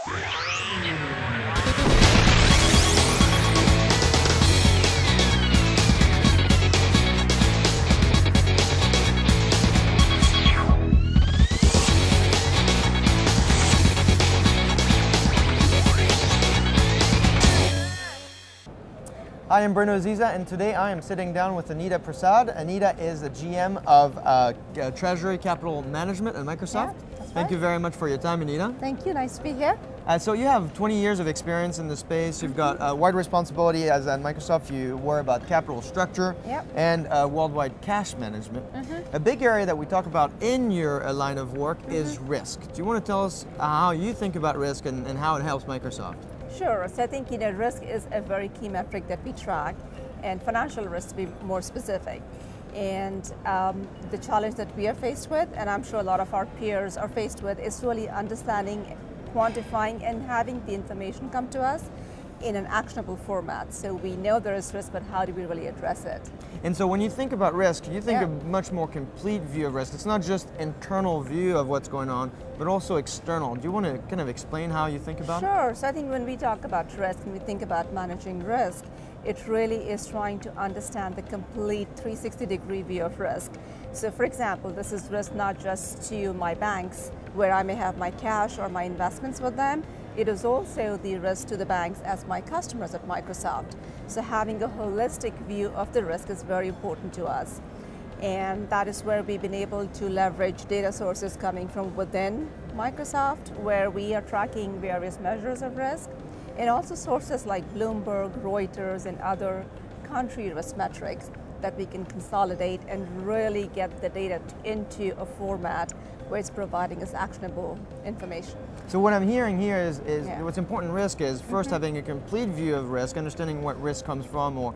Hi, I'm Bruno Aziza, and today I am sitting down with Anita Prasad. Anita is the GM of Treasury Capital Management at Microsoft. Yeah, that's Thank you very much for your time, Anita. Thank you, nice to be here. So you have 20 years of experience in the space. You've got wide responsibility as at Microsoft. You worry about capital structure and worldwide cash management. A big area that we talk about in your line of work is risk. Do you want to tell us how you think about risk and how it helps Microsoft? Sure, so I think risk is a very key metric that we track, and financial risk to be more specific. And the challenge that we are faced with, and I'm sure a lot of our peers are faced with, is really understanding, quantifying, and having the information come to us in an actionable format. So we know there is risk, but how do we really address it? And so when you think about risk, you think a much more complete view of risk. It's not just internal view of what's going on, but also external. Do you want to kind of explain how you think about it? Sure. So I think when we talk about risk and we think about managing risk, it really is trying to understand the complete 360-degree view of risk. So for example, this is risk not just to my banks, where I may have my cash or my investments with them. It is also the risk to the banks as my customers at Microsoft. So having a holistic view of the risk is very important to us. And that is where we've been able to leverage data sources coming from within Microsoft, where we are tracking various measures of risk, and also sources like Bloomberg, Reuters, and other country risk metrics that we can consolidate and really get the data into a format where it's providing us actionable information. So what I'm hearing here is what's important in risk is first having a complete view of risk, understanding what risk comes from or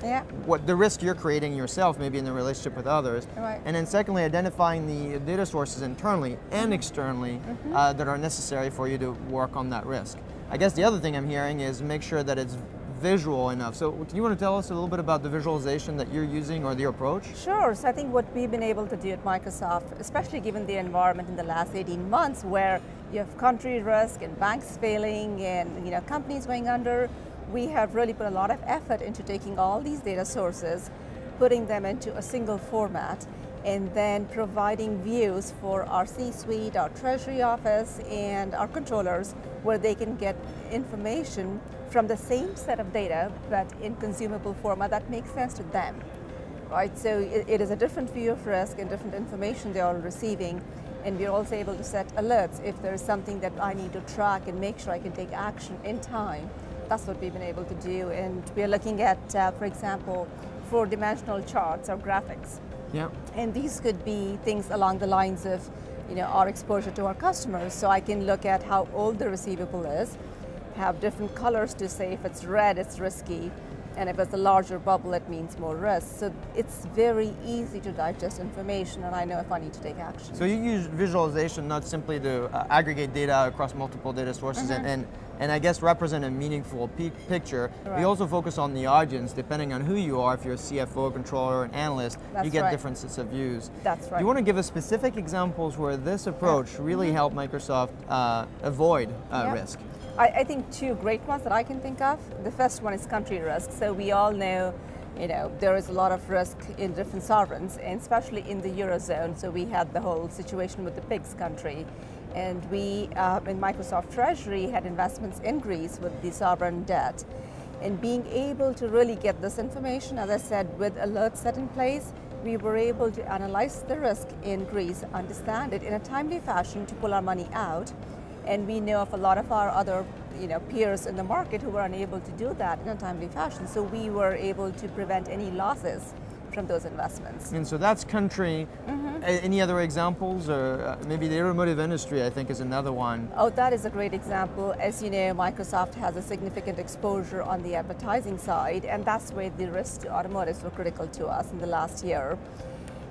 what the risk you're creating yourself, maybe in the relationship with others. And then secondly, identifying the data sources internally and externally that are necessary for you to work on that risk. I guess the other thing I'm hearing is make sure that it's visual enough. So do you want to tell us a little bit about the visualization that you're using or the approach? Sure. So I think what we've been able to do at Microsoft, especially given the environment in the last 18 months where you have country risk and banks failing and companies going under, we have really put a lot of effort into taking all these data sources, putting them into a single format, and then providing views for our C-suite, our Treasury office, and our controllers where they can get information from the same set of data, but in consumable format that makes sense to them, right? So it is a different view of risk and different information they're all receiving, and we're also able to set alerts if there's something that I need to track and make sure I can take action in time. That's what we've been able to do, and we're looking at, for example, four-dimensional charts or graphics. And these could be things along the lines of, our exposure to our customers. So I can look at how old the receivable is, have different colors to say if it's red, it's risky, and if it's a larger bubble, it means more risk. So it's very easy to digest information, and I know if I need to take action. So you use visualization not simply to aggregate data across multiple data sources and I guess represent a meaningful picture. You also focus on the audience, depending on who you are. If you're a CFO, controller, an analyst, you get different sets of views. That's right. Do you want to give us specific examples where this approach really helped Microsoft avoid risk? I think two great ones that I can think of. The first one is country risk. So we all know, there is a lot of risk in different sovereigns, and especially in the Eurozone. So we had the whole situation with the PIGS country. And we, in Microsoft Treasury, had investments in Greece with the sovereign debt. And being able to really get this information, as I said, with alerts set in place, we were able to analyze the risk in Greece, understand it in a timely fashion to pull our money out. And we know of a lot of our other peers in the market who were unable to do that in a timely fashion. So we were able to prevent any losses from those investments. And so that's country. Any other examples? Or maybe the automotive industry, I think, is another one. Oh, that is a great example. As you know, Microsoft has a significant exposure on the advertising side, and that's where the risks to automotives were critical to us in the last year.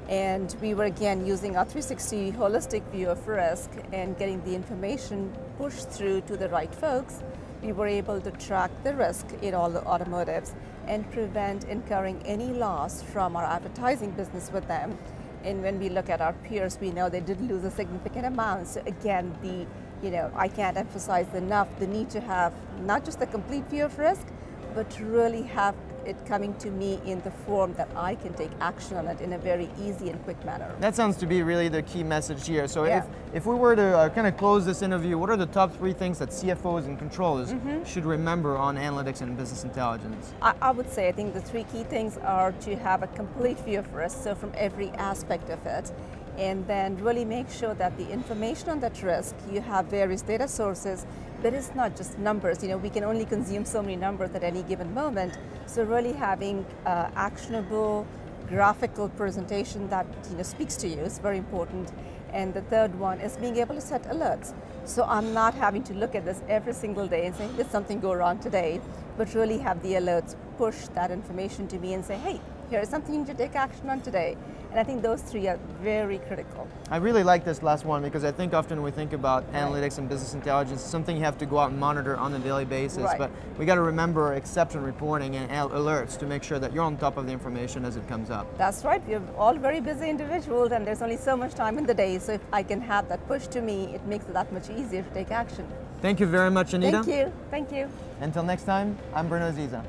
And we were again using our 360 holistic view of risk and getting the information pushed through to the right folks. We were able to track the risk in all the automotives and prevent incurring any loss from our advertising business with them. And when we look at our peers, we know they did lose a significant amount. So again, the I can't emphasize enough the need to have not just a complete view of risk, but to really have it coming to me in the form that I can take action on it in a very easy and quick manner. That sounds to be really the key message here. So if we were to kind of close this interview, what are the top 3 things that CFOs and controllers should remember on analytics and business intelligence? I would say, I think the 3 key things are to have a complete view of risk, so from every aspect of it, and then really make sure that the information on that risk, you have various data sources, but it's not just numbers. We can only consume so many numbers at any given moment. So really having actionable graphical presentation that speaks to you is very important. And the third one is being able to set alerts. So I'm not having to look at this every single day and say, did something go wrong today? But really have the alerts push that information to me and say, hey, here is something you need to take action on today. And I think those 3 are very critical. I really like this last one because I think often we think about analytics and business intelligence, something you have to go out and monitor on a daily basis, but we got to remember exception reporting and alerts to make sure that you're on top of the information as it comes up. That's right. We're all very busy individuals and there's only so much time in the day, so if I can have that push to me, it makes it that much easier to take action. Thank you very much, Anita. Thank you. Thank you. Until next time, I'm Bruno Ziza.